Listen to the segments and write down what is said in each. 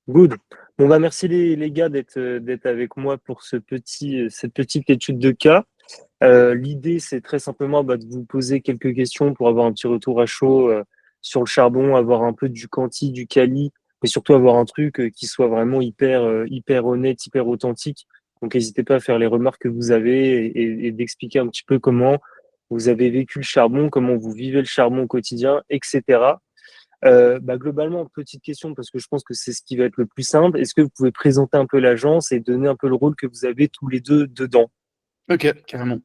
Good. Bon, bah, merci les gars d'être avec moi pour cette petite étude de cas. L'idée, c'est très simplement de vous poser quelques questions pour avoir un petit retour à chaud sur le charbon, avoir un peu du quanti, du quali, mais surtout avoir un truc qui soit vraiment hyper honnête, hyper authentique. Donc, n'hésitez pas à faire les remarques que vous avez et d'expliquer un petit peu comment vous avez vécu le charbon, comment vous vivez le charbon au quotidien, etc. Globalement, petite question, parce que je pense que c'est ce qui va être le plus simple. Est-ce que vous pouvez présenter un peu l'agence et donner un peu le rôle que vous avez tous les deux dedans? Ok, carrément.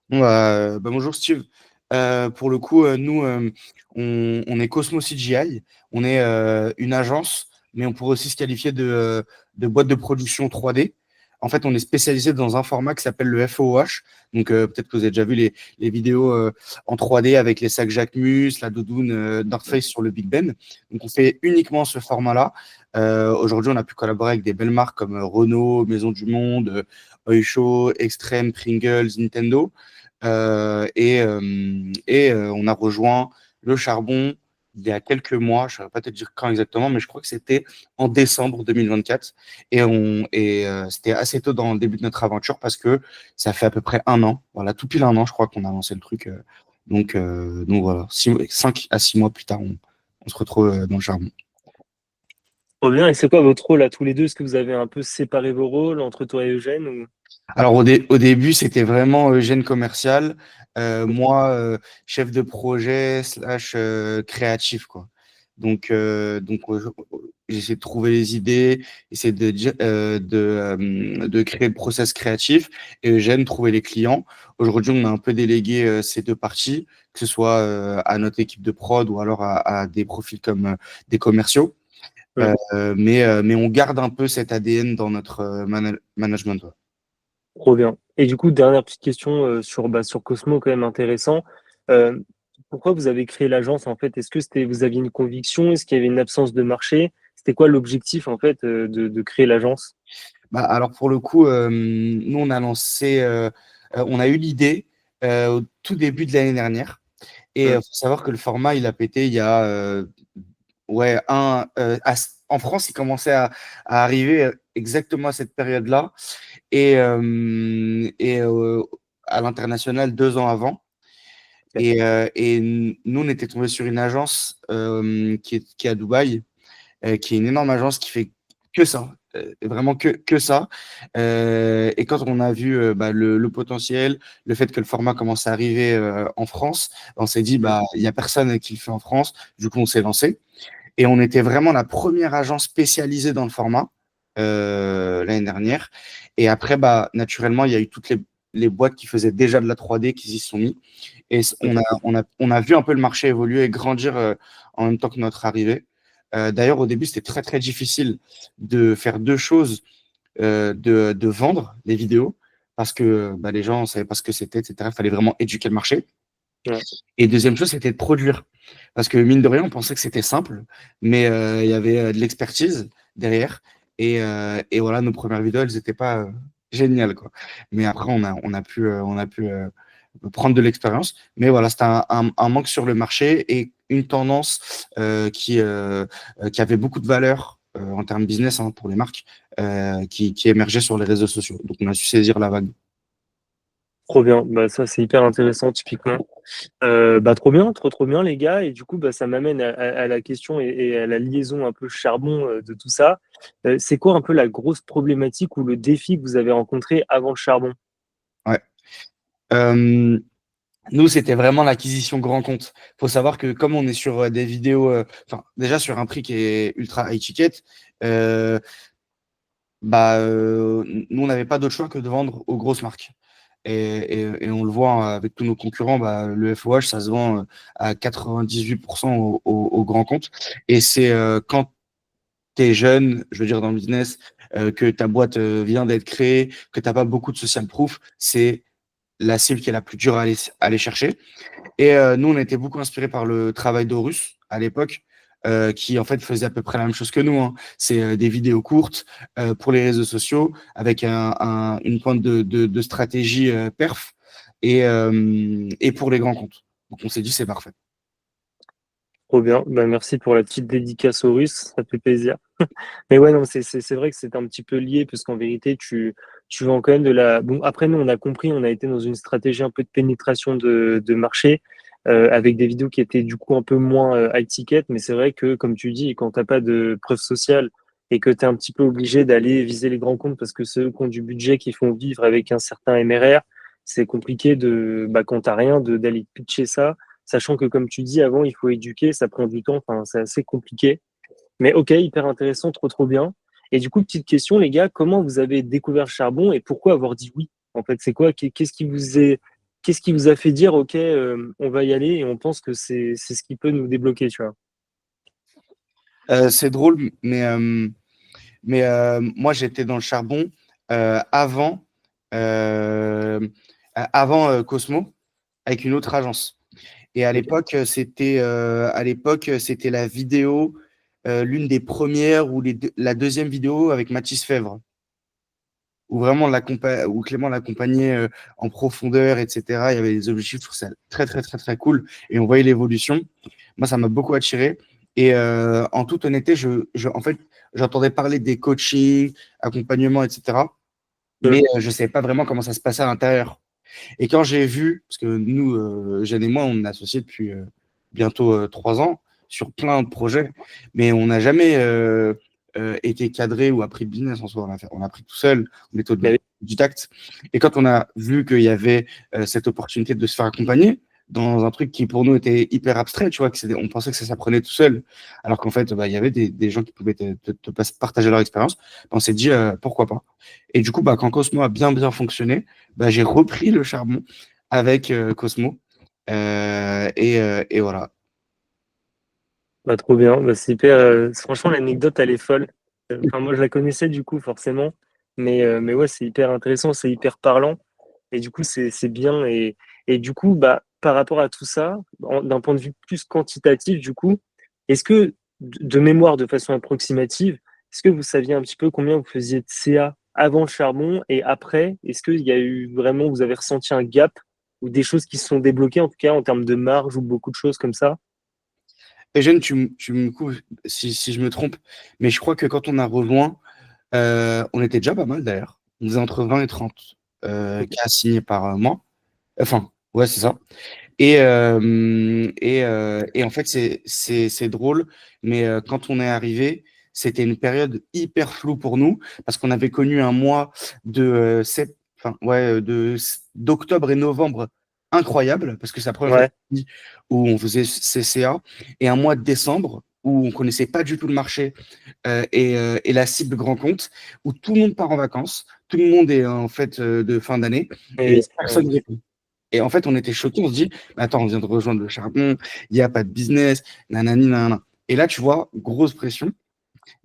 Bonjour Steve. Pour le coup, nous, on est Cosmo CGI. On est une agence, mais on pourrait aussi se qualifier de boîte de production 3D. En fait, on est spécialisé dans un format qui s'appelle le FOH. Donc, peut-être que vous avez déjà vu les vidéos en 3D avec les sacs Jacquemus, la doudoune North Face sur le Big Ben. Donc, on fait uniquement ce format-là. Aujourd'hui, on a pu collaborer avec des belles marques comme Renault, Maison du Monde, Oysho, Extreme, Pringles, Nintendo. On a rejoint le charbon il y a quelques mois, je ne saurais pas te dire quand exactement, mais je crois que c'était en décembre 2024. C'était assez tôt dans le début de notre aventure parce que ça fait à peu près un an, voilà, tout pile un an, je crois qu'on a lancé le truc. Donc voilà, 5 à 6 mois plus tard, on se retrouve dans le charbon. Trop bien. Et c'est quoi votre rôle à tous les deux? Est-ce que vous avez un peu séparé vos rôles entre toi et Eugène ou... Alors au début, c'était vraiment gène commercial, Ok. moi chef de projet slash créatif quoi. J'essaie de trouver les idées, essayer de créer le process créatif et Eugène trouver les clients. Aujourd'hui, on a un peu délégué ces deux parties, que ce soit à notre équipe de prod ou alors à des profils comme des commerciaux. Hmm. Mais on garde un peu cet ADN dans notre management. Ouais. Trop bien. Et du coup, dernière petite question sur Cosmo, quand même intéressant. Euh, Pourquoi vous avez créé l'agence en fait? Est-ce que vous aviez une conviction? Est-ce qu'il y avait une absence de marché? C'était quoi l'objectif en fait de créer l'agence? Alors pour le coup, nous on a eu l'idée au tout début de l'année dernière. Et il Hmm. faut savoir que le format, il a pété il y a ouais en France, il commençait à arriver exactement à cette période-là et à l'international 2 ans avant. Ok. Nous, on était tombé sur une agence qui est à Dubaï, qui est une énorme agence qui fait que ça, vraiment que ça. Et quand on a vu le potentiel, le fait que le format commence à arriver en France, on s'est dit, Hmm. il n'y a personne qui le fait en France. Du coup, on s'est lancé. Et on était vraiment la première agence spécialisée dans le format l'année dernière. Et après, naturellement, il y a eu toutes les boîtes qui faisaient déjà de la 3D qui s'y sont mis. Et Ok. on a vu un peu le marché évoluer et grandir en même temps que notre arrivée. D'ailleurs, au début, c'était très, très difficile de faire deux choses, de vendre les vidéos, parce que les gens ne savaient pas ce que c'était, etc. Il fallait vraiment éduquer le marché. Ouais. Et deuxième chose, c'était de produire. Parce que mine de rien, on pensait que c'était simple, mais il y avait de l'expertise derrière. Et voilà, nos premières vidéos, elles n'étaient pas géniales, quoi. Mais après, on a pu prendre de l'expérience. Mais voilà, c'était un manque sur le marché et une tendance qui avait beaucoup de valeur en termes business pour les marques qui émergeait sur les réseaux sociaux. Donc, on a su saisir la vague. Trop bien. Bah, ça, c'est hyper intéressant typiquement. Trop bien, trop bien les gars. Et du coup, ça m'amène à la question et à la liaison un peu charbon de tout ça. C'est quoi un peu la grosse problématique ou le défi que vous avez rencontré avant le charbon? Ouais. Euh, Nous, c'était vraiment l'acquisition grand compte. Il faut savoir que comme on est sur des vidéos, enfin, déjà sur un prix qui est ultra high ticket, euh, nous, on n'avait pas d'autre choix que de vendre aux grosses marques. Et on le voit hein, avec tous nos concurrents, le FOH, ça se vend à 98% aux grands comptes. Et c'est quand tu es jeune, je veux dire dans le business, que ta boîte vient d'être créée, que tu n'as pas beaucoup de social proof, c'est la cible qui est la plus dure à aller chercher. Et nous, on a été beaucoup inspirés par le travail d'Horus à l'époque, qui en fait faisait à peu près la même chose que nous. Hein. C'est des vidéos courtes pour les réseaux sociaux avec une pointe de stratégie perf et pour les grands comptes. Donc on s'est dit, c'est parfait. Trop bien. Merci pour la petite dédicace aux Russes. Ça fait plaisir. Mais ouais, non, c'est vrai que c'est un petit peu lié parce qu'en vérité, tu vends quand même de la. Bon, après, nous, on a compris, on a été dans une stratégie un peu de pénétration de marché avec des vidéos qui étaient du coup un peu moins high ticket. Mais c'est vrai que, comme tu dis, quand t'as pas de preuve sociale et que tu es un petit peu obligé d'aller viser les grands comptes parce que ceux qui ont du budget, qui font vivre avec un certain MRR, c'est compliqué quand t'as rien, d'aller pitcher ça. Sachant que, comme tu dis, avant, il faut éduquer, ça prend du temps, enfin, c'est assez compliqué. Mais ok, hyper intéressant, trop trop bien. Et du coup, petite question, les gars, comment vous avez découvert le charbon et pourquoi avoir dit oui? En fait, c'est quoi? Qu'est-ce qui vous a fait dire, ok, on va y aller et on pense que c'est ce qui peut nous débloquer, tu vois? C'est drôle, mais moi, j'étais dans le charbon avant, avant Cosmo, avec une autre agence. Et Ok. à l'époque, c'était la vidéo, l'une des premières ou la deuxième vidéo avec Mathis Fèvre, où vraiment où Clément l'accompagnait en profondeur, etc. Il y avait des objectifs, je trouve ça très, très, très, très cool. Et on voyait l'évolution. Moi, ça m'a beaucoup attiré. Et en toute honnêteté, en fait, j'entendais parler des coachings, accompagnement, etc. Mais Mm. je ne savais pas vraiment comment ça se passait à l'intérieur. Et quand j'ai vu, parce que nous, Jeanne et moi, on est associés depuis bientôt 3 ans sur plein de projets, mais on n'a jamais été cadré ou appris le business en soi. On a appris tout seul, on était Mais du tact. Et quand on a vu qu'il y avait cette opportunité de se faire accompagner dans un truc qui pour nous était hyper abstrait, tu vois, on pensait que ça s'apprenait tout seul, alors qu'en fait, bah, il y avait des gens qui pouvaient partager leur expérience. On s'est dit pourquoi pas. Et du coup, bah, quand Cosmo a bien bien fonctionné, bah, j'ai repris le charbon avec Cosmo. Et voilà. trop bien, c'est hyper. Franchement, l'anecdote, elle est folle. Enfin, moi, je la connaissais du coup, forcément. Mais ouais, c'est hyper intéressant, c'est hyper parlant. Et du coup, c'est bien. Et du coup, par rapport à tout ça, d'un point de vue plus quantitatif, du coup, est-ce que, de mémoire, de façon approximative, est-ce que vous saviez un petit peu combien vous faisiez de CA avant le charbon et après? Est-ce qu'il y a eu vraiment, vous avez ressenti un gap ou des choses qui se sont débloquées, en tout cas en termes de marge ou beaucoup de choses comme ça? Eugène, tu me couvres si je me trompe, mais je crois que quand on a rejoint, on était déjà pas mal d'ailleurs. On faisait entre 20 et 30 Ok. cas signés par mois. Enfin, ouais, c'est ça. Et en fait, c'est drôle, mais quand on est arrivé, c'était une période hyper floue pour nous parce qu'on avait connu un mois enfin, ouais, d'octobre et novembre incroyable parce que c'est la première fois Ouais. où on faisait CCA et un mois de décembre où on connaissait pas du tout le marché et la cible grand compte où tout le monde part en vacances, tout le monde est en fait de fin d'année Et et oui. Ouais. personne répond. Et en fait, on était choqués, on se dit, mais attends, on vient de rejoindre le charbon, il n'y a pas de business, nanani, nanana. Et là, tu vois, grosse pression,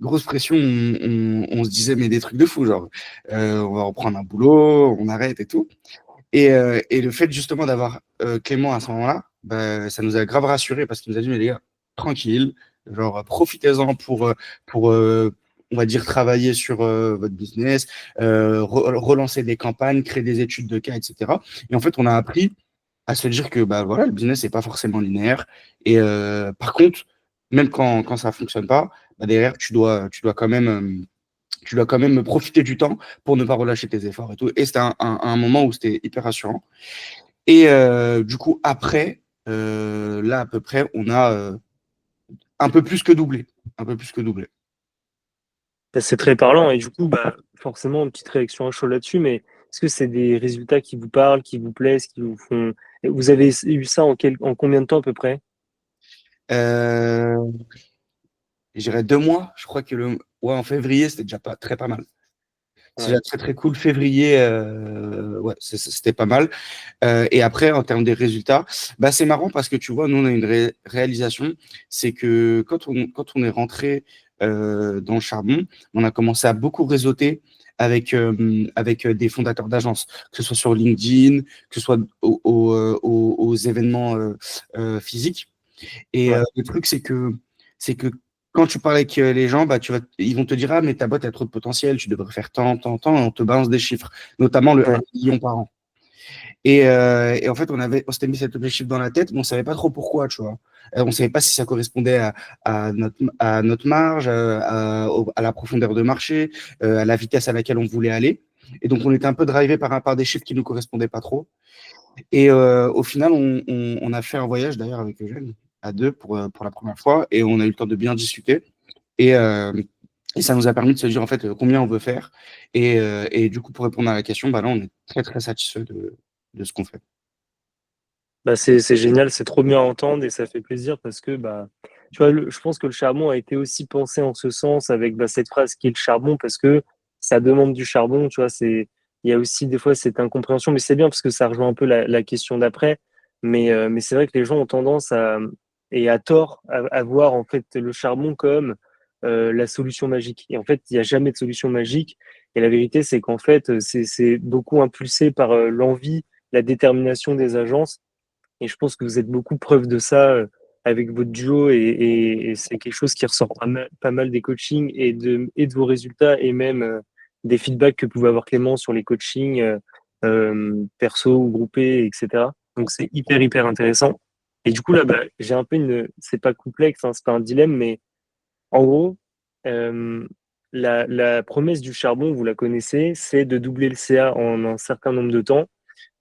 on se disait, mais des trucs de fou, genre, on va reprendre un boulot, on arrête et tout. Et le fait justement d'avoir Clément à ce moment-là, bah, ça nous a grave rassurés parce qu'il nous a dit, mais les gars, tranquille, genre, profitez-en pour on va dire, travailler sur votre business, relancer des campagnes, créer des études de cas, etc. Et en fait, on a appris à se dire que bah, voilà, le business n'est pas forcément linéaire. Et par contre, même quand ça ne fonctionne pas, bah, derrière, tu dois quand même profiter du temps pour ne pas relâcher tes efforts et tout. Et c'était un moment où c'était hyper rassurant. Et du coup, après, là, à peu près, on a un peu plus que doublé. Un peu plus que doublé. C'est très parlant et du coup, forcément, une petite réaction à chaud là-dessus, mais est-ce que c'est des résultats qui vous parlent, qui vous plaisent, qui vous font... Vous avez eu ça en combien de temps à peu près? Euh, je dirais 2 mois. Je crois que ouais, en février, c'était déjà pas mal. C'est Ouais. déjà très très cool. Février, ouais, c'était pas mal. Et après, en termes des résultats, bah, c'est marrant parce que tu vois, nous, on a une réalisation, c'est que quand on est rentré dans le charbon, on a commencé à beaucoup réseauter avec des fondateurs d'agences, que ce soit sur LinkedIn, que ce soit aux événements physiques. Et Ouais. le truc, c'est que quand tu parles avec les gens, bah, ils vont te dire, ah, mais ta boîte a trop de potentiel, tu devrais faire tant, tant, tant, et on te balance des chiffres, notamment le 1 Ouais. million par an. Et en fait, on s'était mis cet objectif dans la tête, mais on savait pas trop pourquoi, tu vois. On savait pas si ça correspondait à notre marge, à la profondeur de marché, à la vitesse à laquelle on voulait aller. Et donc, on était un peu drivé par des chiffres qui nous correspondaient pas trop. Et au final, on a fait un voyage d'ailleurs avec Eugène à deux pour la première fois et on a eu le temps de bien discuter. Et, euh, et ça nous a permis de se dire en fait combien on veut faire. Et du coup, pour répondre à la question, bah là, on est très très satisfait de ce qu'on fait. Bah, c'est génial, c'est trop bien à entendre et ça fait plaisir parce que bah, tu vois, je pense que le charbon a été aussi pensé en ce sens avec bah, cette phrase qui est le charbon parce que ça demande du charbon, tu vois, il y a aussi des fois cette incompréhension, mais c'est bien parce que ça rejoint un peu la question d'après. Mais c'est vrai que les gens ont tendance et à tort, à voir en fait le charbon comme la solution magique. Et en fait, il n'y a jamais de solution magique. Et la vérité, c'est qu'en fait, c'est beaucoup impulsé par l'envie, la détermination des agences et je pense que vous êtes beaucoup preuve de ça avec votre duo et c'est quelque chose qui ressort pas mal des coachings et de vos résultats et même des feedbacks que pouvait avoir Clément sur les coachings perso ou groupés, etc. Donc c'est hyper intéressant. Et du coup là, bah, j'ai un peu c'est pas complexe, hein, c'est pas un dilemme, mais en gros, euh, la promesse du charbon, vous la connaissez, c'est de doubler le CA en un certain nombre de temps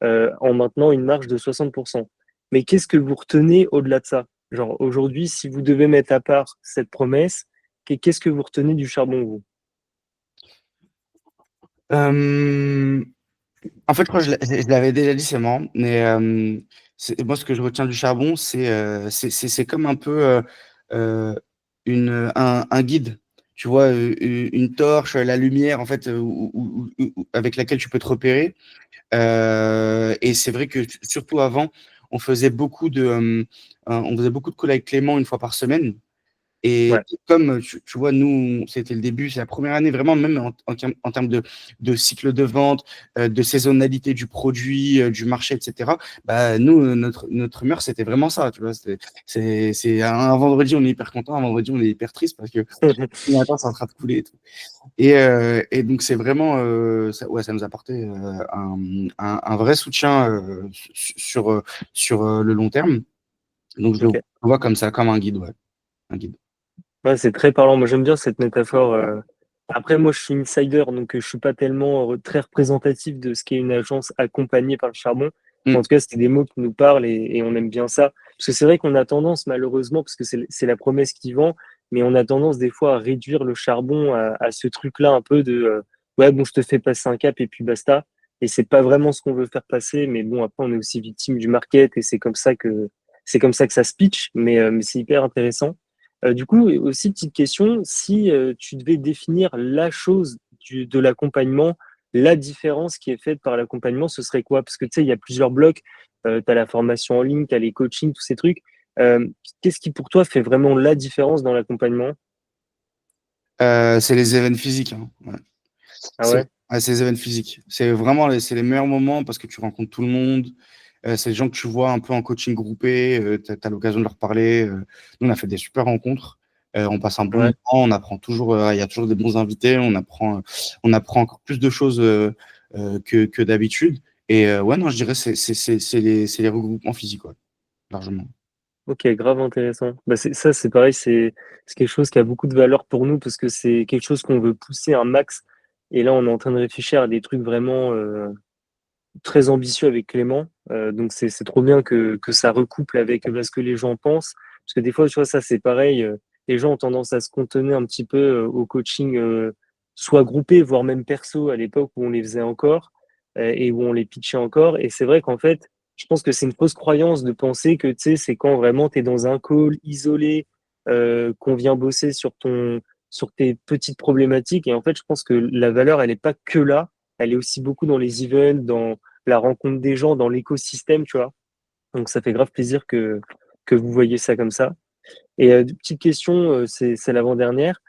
en maintenant une marge de 60%. Mais qu'est-ce que vous retenez au-delà de ça? Genre aujourd'hui, si vous devez mettre à part cette promesse, qu'est-ce que vous retenez du charbon, vous? Euh, En fait, je crois que je l'avais déjà dit, c'est marrant, mais moi, ce que je retiens du charbon, c'est comme un peu euh, un guide, tu vois, une torche, la lumière, en fait, avec laquelle tu peux te repérer. Et c'est vrai que surtout avant, on faisait beaucoup de calls avec Clément une fois par semaine. Et Ouais. comme tu vois, nous, c'était le début, c'est la première année, vraiment, même en termes de cycle de vente, de saisonnalité du produit, du marché, etc. Bah, nous, notre humeur, c'était vraiment ça. Tu vois, c'est un vendredi, on est hyper content, un vendredi, on est hyper triste parce que le matin, c'est en train de couler et tout. Et donc, c'est vraiment, ça, ouais, ça nous a apporté un vrai soutien sur le long terme. Donc, je le Ok. vois comme ça, comme un guide, ouais, un guide. Ouais, c'est très parlant. Moi, j'aime bien cette métaphore. Après, moi, je suis insider, donc je suis pas tellement très représentatif de ce qu'est une agence accompagnée par le charbon. Mm. En tout cas, c'est des mots qui nous parlent et on aime bien ça. Parce que c'est vrai qu'on a tendance, malheureusement, parce que c'est la promesse qui vend, mais on a tendance des fois à réduire le charbon à ce truc-là un peu de ouais, bon, je te fais passer un cap et puis basta. Et c'est pas vraiment ce qu'on veut faire passer, mais bon, après, on est aussi victime du market et c'est comme ça que ça se pitch, mais c'est hyper intéressant. Du coup, aussi petite question, si tu devais définir la chose de l'accompagnement, la différence qui est faite par l'accompagnement, ce serait quoi? Parce que tu sais, il y a plusieurs blocs, tu as la formation en ligne, tu as les coachings, tous ces trucs. Euh, Qu'est-ce qui pour toi fait vraiment la différence dans l'accompagnement? C'est les événements physiques, hein. Ouais. Ah ouais? C'est les événements physiques. C'est vraiment c'est les meilleurs moments parce que tu rencontres tout le monde. C'est les gens que tu vois un peu en coaching groupé. Tu as l'occasion de leur parler. Nous, on a fait des super rencontres. On passe un bon moment. Ouais. On apprend toujours. Il y a toujours des bons invités. On apprend encore plus de choses que d'habitude. Et ouais, non, je dirais c'est les regroupements physiques, ouais, largement. Ok, grave intéressant. Bah, ça, c'est pareil, c'est quelque chose qui a beaucoup de valeur pour nous parce que c'est quelque chose qu'on veut pousser un max. Et là, on est en train de réfléchir à des trucs vraiment très ambitieux avec Clément. Donc c'est trop bien que ça recouple avec ce que les gens pensent. Parce que des fois, tu vois, ça c'est pareil. Les gens ont tendance à se cantonner un petit peu au coaching, soit groupé, voire même perso à l'époque où on les faisait encore et où on les pitchait encore. Et c'est vrai qu'en fait, je pense que c'est une fausse croyance de penser que tu sais, c'est quand vraiment tu es dans un call isolé, qu'on vient bosser sur tes petites problématiques. Et en fait, je pense que la valeur, elle n'est pas que là. Elle est aussi beaucoup dans les events, dans la rencontre des gens dans l'écosystème, tu vois. Donc ça fait grave plaisir que vous voyez ça comme ça. Et petite question, c'est l'avant-dernière.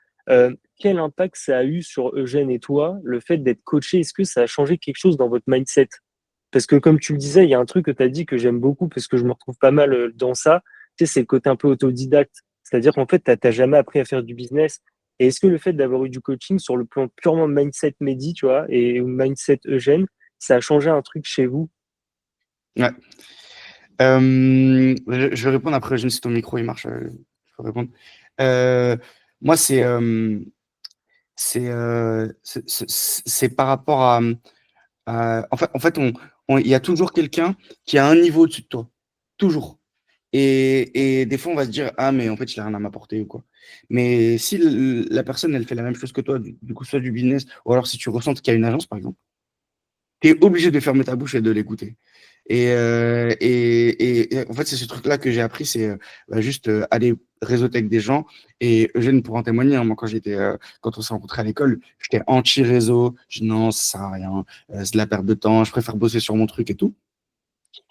Quel impact ça a eu sur Eugène et toi, le fait d'être coaché? Est-ce que ça a changé quelque chose dans votre mindset? Parce que comme tu le disais, il y a un truc que tu as dit que j'aime beaucoup parce que je me retrouve pas mal dans ça. Tu sais, c'est le côté un peu autodidacte. C'est-à-dire qu'en fait, tu n'as jamais appris à faire du business. Et est-ce que le fait d'avoir eu du coaching sur le plan purement mindset Mehdi, tu vois, et mindset Eugène, ça a changé un truc chez vous? Ouais. Je vais répondre après, je ne sais si ton micro il marche, je peux répondre. Euh, Moi, c'est par rapport en fait, il y a toujours quelqu'un qui a un niveau au-dessus de toi. Toujours. Et des fois, on va se dire, ah, mais en fait, il n'a rien à m'apporter ou quoi. Mais si la personne, elle fait la même chose que toi, du coup, soit du business, ou alors si tu ressens qu'il y a une agence, par exemple, tu es obligé de fermer ta bouche et de l'écouter. Et en fait, c'est ce truc-là que j'ai appris, c'est bah, juste aller réseauter avec des gens. Et Eugène pourra en témoigner, hein, moi, quand on s'est rencontrés à l'école, j'étais anti-réseau. Je dis non, ça sert à rien, c'est de la perte de temps, je préfère bosser sur mon truc et tout.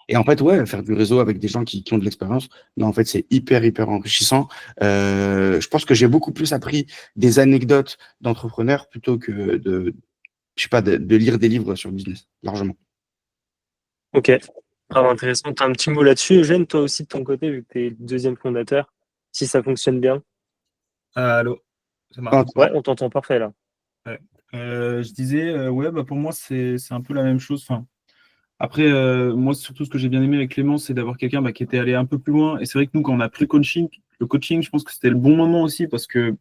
Et en fait, ouais, faire du réseau avec des gens qui ont de l'expérience, non, en fait, c'est hyper, hyper enrichissant. Je pense que j'ai beaucoup plus appris des anecdotes d'entrepreneurs plutôt que je sais pas, de lire des livres sur le business, largement. Ok, grave intéressant. T'as un petit mot là-dessus, Eugène, toi aussi de ton côté, vu que t'es le deuxième fondateur, si ça fonctionne bien. Allô, ça marche. Ah, Ouais, on t'entend parfait là. Ouais. Je disais, ouais, bah pour moi, c'est un peu la même chose. Enfin, après, moi, surtout, ce que j'ai bien aimé avec Clément, c'est d'avoir quelqu'un bah, qui était allé un peu plus loin. Et c'est vrai que nous, quand on a pris le coaching, je pense que c'était le bon moment aussi parce que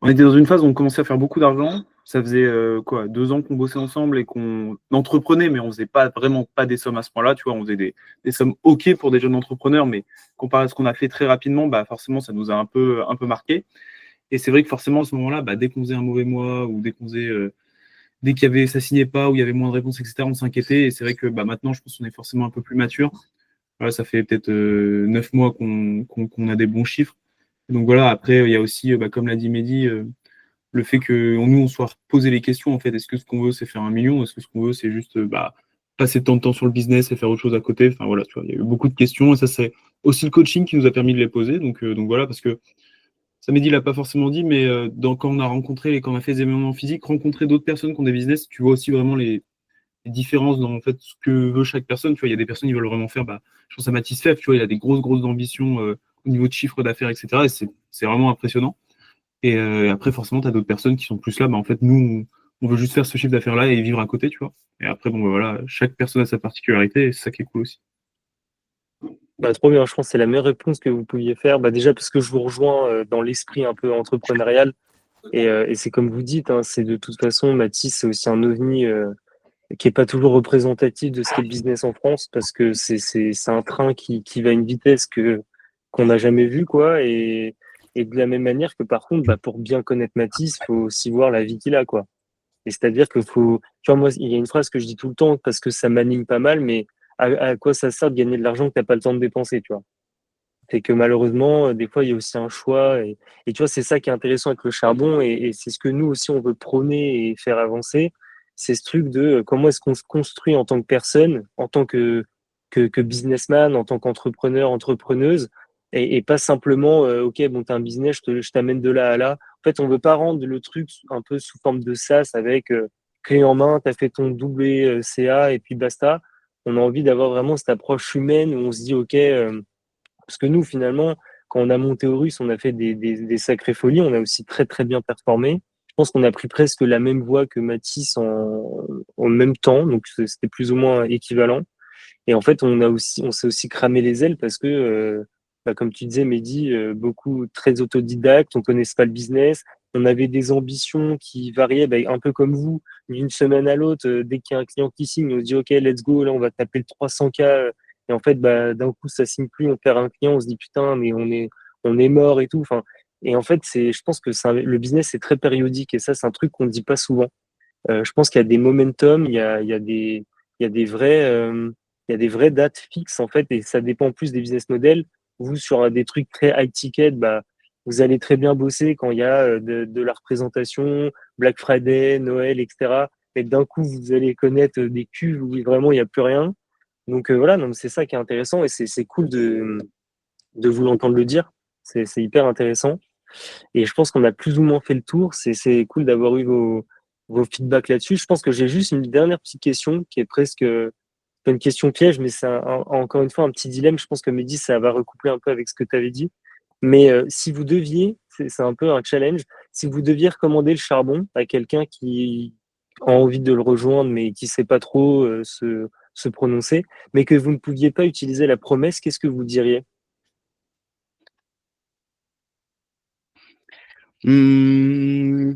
on était dans une phase où on commençait à faire beaucoup d'argent. Ça faisait quoi, 2 ans qu'on bossait ensemble et qu'on entreprenait, mais on faisait pas vraiment pas des sommes à ce point-là. Tu vois, on faisait des sommes OK pour des jeunes entrepreneurs, mais comparé à ce qu'on a fait très rapidement, bah forcément, ça nous a un peu marqué. Et c'est vrai que forcément, à ce moment-là, bah, dès qu'on faisait un mauvais mois ou dès qu'il y avait, ça signait pas ou il y avait moins de réponses, etc., on s'inquiétait. Et c'est vrai que bah, maintenant, je pense qu'on est forcément un peu plus mature. Voilà, ça fait peut-être 9 mois qu'on a des bons chiffres. Donc voilà, après, il y a aussi, bah, comme l'a dit Mehdi, le fait que nous, on soit posé les questions, en fait. Est-ce que ce qu'on veut, c'est faire 1 million? Est-ce que ce qu'on veut, c'est juste bah, passer tant de temps sur le business et faire autre chose à côté? Enfin voilà, tu vois, il y a eu beaucoup de questions et ça, c'est aussi le coaching qui nous a permis de les poser. Donc voilà, parce que ça Mehdi l'a pas forcément dit, mais quand on a rencontré, quand on a fait des événements physiques, rencontrer d'autres personnes qui ont des business, tu vois aussi vraiment les différences dans en fait ce que veut chaque personne. Tu vois, il y a des personnes qui veulent vraiment faire, bah, je pense à Mathis Fèvre, tu vois, il a des grosses, grosses ambitions au niveau de chiffre d'affaires, etc. Et c'est vraiment impressionnant. Et après, forcément, tu as d'autres personnes qui sont plus là, bah, en fait, nous, on veut juste faire ce chiffre d'affaires-là et vivre à côté, tu vois. Et après, bon, bah, voilà, chaque personne a sa particularité et c'est ça qui est cool aussi. Bah, trop bien, je pense que c'est la meilleure réponse que vous pouviez faire. Bah, déjà parce que je vous rejoins dans l'esprit un peu entrepreneurial. Et c'est comme vous dites, hein, c'est de toute façon, Mathis, c'est aussi un ovni qui est pas toujours représentatif de ce qu'est le business en France parce que c'est un train qui va à une vitesse qu'on n'a jamais vue, quoi. Et de la même manière que par contre, bah, pour bien connaître Mathis, faut aussi voir la vie qu'il a, quoi. Et c'est-à-dire que faut, tu vois, moi, il y a une phrase que je dis tout le temps parce que ça m'anime pas mal, mais à quoi ça sert de gagner de l'argent que t'as pas le temps de dépenser, tu vois? C'est que malheureusement, des fois, il y a aussi un choix. Et tu vois, c'est ça qui est intéressant avec le charbon. Et c'est ce que nous aussi, on veut prôner et faire avancer. C'est ce truc de comment est-ce qu'on se construit en tant que personne, en tant que businessman, en tant qu'entrepreneur, entrepreneuse. Et pas simplement, OK, bon, tu as un business, je t'amène de là à là. En fait, on veut pas rendre le truc un peu sous forme de SaaS avec clé en main, tu as fait ton doublé CA et puis basta. On a envie d'avoir vraiment cette approche humaine où on se dit, OK, parce que nous, finalement, quand on a monté au Russe, on a fait des sacrées folies. On a aussi très, très bien performé. Je pense qu'on a pris presque la même voie que Mathis en même temps. Donc, c'était plus ou moins équivalent. Et en fait, on s'est aussi cramé les ailes parce que, bah, comme tu disais, Mehdi, beaucoup très autodidacte. On connaissait pas le business. On avait des ambitions qui variaient, bah, un peu comme vous, d'une semaine à l'autre. Dès qu'il y a un client qui signe, on se dit, OK, let's go, là, on va taper le 300K. Et en fait, bah, d'un coup, ça signe plus, on perd un client, on se dit, putain, mais on est mort et tout. Enfin, et en fait, je pense que le business est très périodique et ça, c'est un truc qu'on ne dit pas souvent. Je pense qu'il y a des momentum, il y a des vrais, il y a des vraies dates fixes en fait, et ça dépend plus des business models. Vous, sur des trucs très high ticket, bah, vous allez très bien bosser quand il y a de la représentation, Black Friday, Noël, etc. Et d'un coup, vous allez connaître des cuves où vraiment il n'y a plus rien. Donc voilà, donc c'est ça qui est intéressant et c'est cool de vous l'entendre le dire. C'est hyper intéressant. Et je pense qu'on a plus ou moins fait le tour. C'est cool d'avoir eu vos feedbacks là-dessus. Je pense que j'ai juste une dernière petite question qui est presque pas une question piège, mais c'est encore une fois un petit dilemme. Je pense que Mehdi, ça va recoupler un peu avec ce que tu avais dit. Mais si vous deviez, c'est un peu un challenge, si vous deviez recommander le charbon à quelqu'un qui a envie de le rejoindre, mais qui sait pas trop se prononcer, mais que vous ne pouviez pas utiliser la promesse, qu'est-ce que vous diriez? Mmh,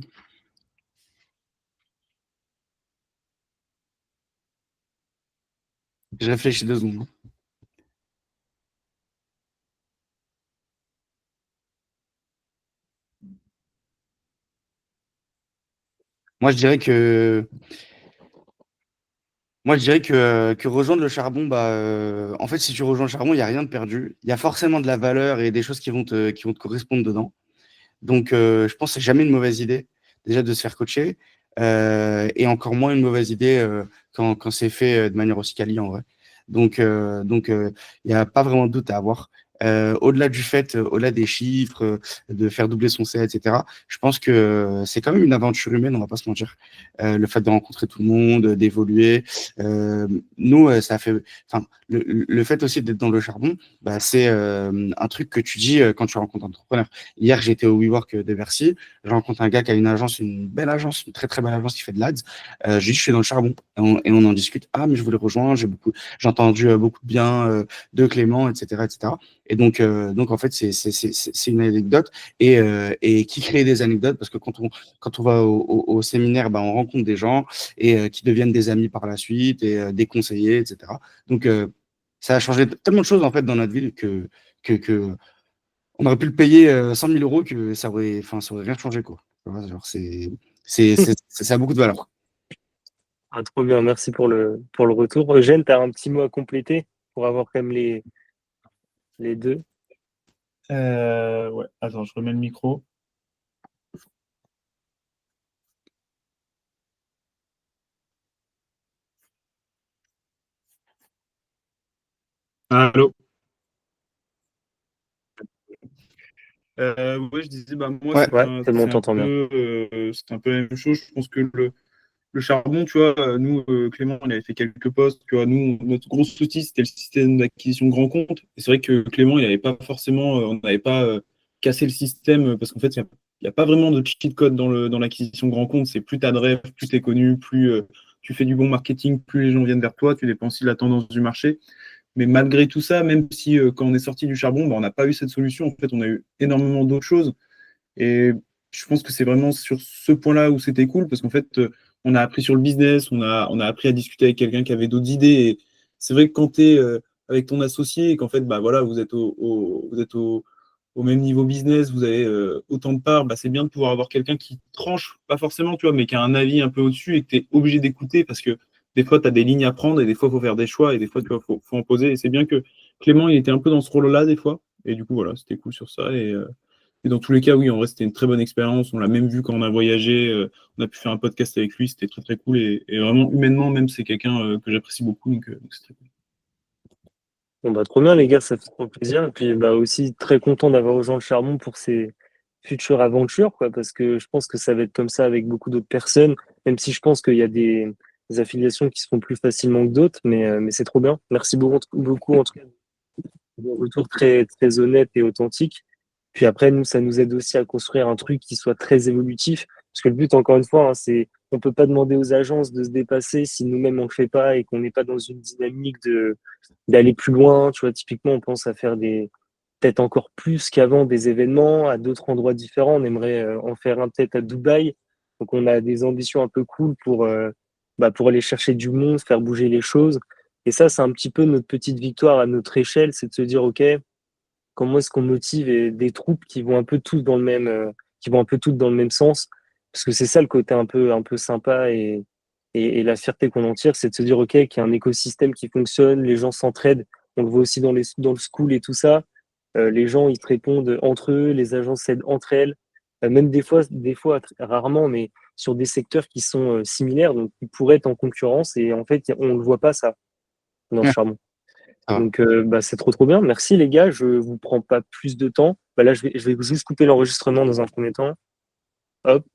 je réfléchis 2 secondes. Moi, je dirais que que rejoindre le charbon, bah, en fait, si tu rejoins le charbon, il y a rien de perdu. Il y a forcément de la valeur et des choses qui vont te correspondre dedans. Donc, je pense que c'est jamais une mauvaise idée, déjà, de se faire coacher, et encore moins une mauvaise idée, quand c'est fait, de manière aussi quali, en vrai. Il y a pas vraiment de doute à avoir. Au-delà du fait, au-delà des chiffres, de faire doubler son CA et cetera, je pense que c'est quand même une aventure humaine, on va pas se mentir. Le fait de rencontrer tout le monde, d'évoluer, nous, ça fait enfin, le fait aussi d'être dans le charbon, bah, c'est, un truc que tu dis, quand tu rencontres un entrepreneur. Hier, j'étais au WeWork de Bercy. Je rencontre un gars qui a une agence, une belle agence, une très très belle agence qui fait de l'ADS. Je lui dis, je suis dans le charbon. Et on en discute. Ah, mais je voulais rejoindre. J'ai entendu beaucoup de bien de Clément, etc., etc. Et donc en fait, c'est une anecdote. Et qui crée des anecdotes parce que quand on va au séminaire, bah, on rencontre des gens et qui deviennent des amis par la suite et des conseillers, etc. Donc, ça a changé tellement de choses en fait dans notre vie que on aurait pu le payer 100 000 euros que ça aurait rien changé, quoi. Tu vois, genre, ça a beaucoup de valeur. Ah, trop bien, merci pour le retour. Eugène, tu as un petit mot à compléter pour avoir quand même les deux? Ouais, attends, je remets le micro. Allô? Ouais, je disais, bah, moi, Ouais, Ouais, c'est bon, on t'entend bien. c'est un peu la même chose. Je pense que le charbon, tu vois, nous, Clément, il avait fait quelques postes. Tu vois, nous, notre gros souci, c'était le système d'acquisition grand compte. Et c'est vrai que Clément, il n'avait pas forcément, on n'avait pas cassé le système parce qu'en fait, il y a pas vraiment de cheat code dans l'acquisition grand compte. C'est plus tu as de rêves, plus tu es connu, plus tu fais du bon marketing, plus les gens viennent vers toi, tu dépends aussi de la tendance du marché. Mais malgré tout ça, même si quand on est sorti du charbon, bah, on n'a pas eu cette solution, en fait, on a eu énormément d'autres choses. Et je pense que c'est vraiment sur ce point-là où c'était cool, parce qu'en fait, on a appris sur le business, on a appris à discuter avec quelqu'un qui avait d'autres idées. Et c'est vrai que quand tu es avec ton associé et qu'en fait, bah, voilà, vous êtes au même niveau business, vous avez autant de parts, bah, c'est bien de pouvoir avoir quelqu'un qui tranche, pas forcément, tu vois, mais qui a un avis un peu au-dessus et que tu es obligé d'écouter parce que des fois, tu as des lignes à prendre et des fois, il faut faire des choix et des fois, tu vois, faut en poser. Et c'est bien que Clément, il était un peu dans ce rôle-là des fois. Et du coup, voilà, c'était cool sur ça. Et dans tous les cas, oui, en vrai, c'était une très bonne expérience. On l'a même vu quand on a voyagé. On a pu faire un podcast avec lui. C'était très, très cool. Et vraiment, humainement, même, c'est quelqu'un que j'apprécie beaucoup. Donc c'est très cool. Bon, bah, trop bien, les gars, ça fait trop plaisir. Et puis, bah, aussi très content d'avoir rejoint le charbon pour ses futures aventures, quoi, parce que je pense que ça va être comme ça avec beaucoup d'autres personnes, même si je pense qu'il y a des affiliations qui se font plus facilement que d'autres, mais c'est trop bien. Merci beaucoup, beaucoup, en tout cas, de vos retours très, très honnêtes et authentiques. Puis après, nous, ça nous aide aussi à construire un truc qui soit très évolutif. Parce que le but, encore une fois, hein, c'est on peut pas demander aux agences de se dépasser si nous-mêmes on le fait pas et qu'on n'est pas dans une dynamique d'aller plus loin. Tu vois, typiquement, on pense à faire peut-être encore plus qu'avant des événements à d'autres endroits différents. On aimerait en faire un peut-être à Dubaï. Donc, on a des ambitions un peu cool pour aller chercher du monde, faire bouger les choses. Et ça, c'est un petit peu notre petite victoire à notre échelle, c'est de se dire, OK, comment est-ce qu'on motive des troupes qui vont un peu tous dans le même, qui vont un peu toutes dans le même sens? Parce que c'est ça le côté un peu sympa et la fierté qu'on en tire, c'est de se dire, OK, qu'il y a un écosystème qui fonctionne, les gens s'entraident. On le voit aussi dans le school et tout ça. Les gens, ils se répondent entre eux, les agences s'aident entre elles. Même rarement, mais sur des secteurs qui sont similaires, donc qui pourraient être en concurrence. Et en fait, on ne le voit pas ça dans le ouais, charbon. ça va. Donc, bah, c'est trop trop bien. Merci les gars. Je vous prends pas plus de temps. Bah, là, je vais juste couper l'enregistrement dans un premier temps. Hop.